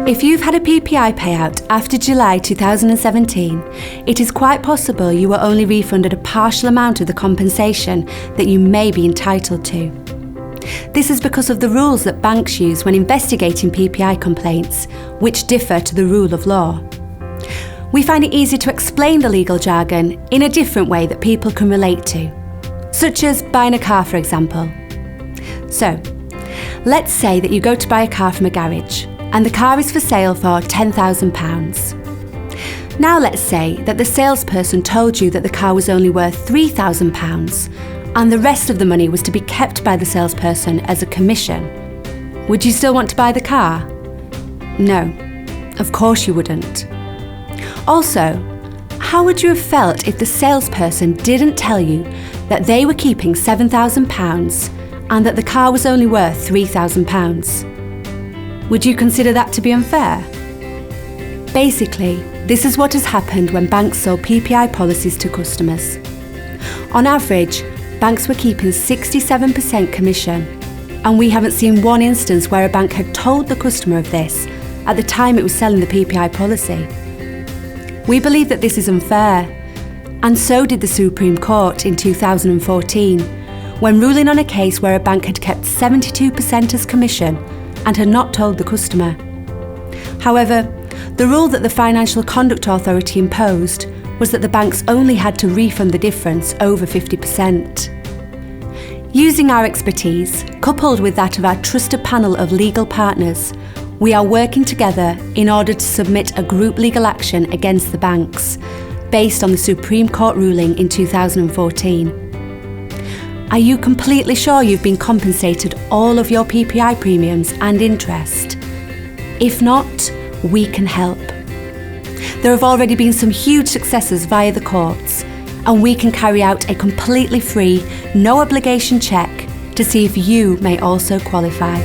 If you've had a PPI payout after July 2017, it is quite possible you were only refunded a partial amount of the compensation that you may be entitled to. This is because of the rules that banks use when investigating PPI complaints, which differ to the rule of law. We find it easy to explain the legal jargon in a different way that people can relate to, such as buying a car, for example. So, let's say that you go to buy a car from a garage, and the car is for sale for £10,000. Now let's say that the salesperson told you that the car was only worth £3,000 and the rest of the money was to be kept by the salesperson as a commission. Would you still want to buy the car? No, of course you wouldn't. Also, how would you have felt if the salesperson didn't tell you that they were keeping £7,000 and that the car was only worth £3,000? Would you consider that to be unfair? Basically, this is what has happened when banks sold PPI policies to customers. On average, banks were keeping 67% commission, and we haven't seen one instance where a bank had told the customer of this at the time it was selling the PPI policy. We believe that this is unfair, and so did the Supreme Court in 2014, when ruling on a case where a bank had kept 72% as commission and had not told the customer. However, the rule that the Financial Conduct Authority imposed was that the banks only had to refund the difference over 50%. Using our expertise, coupled with that of our trusted panel of legal partners, we are working together in order to submit a group legal action against the banks, based on the Supreme Court ruling in 2014. Are you completely sure you've been compensated all of your PPI premiums and interest? If not, we can help. There have already been some huge successes via the courts, and we can carry out a completely free, no obligation check to see if you may also qualify.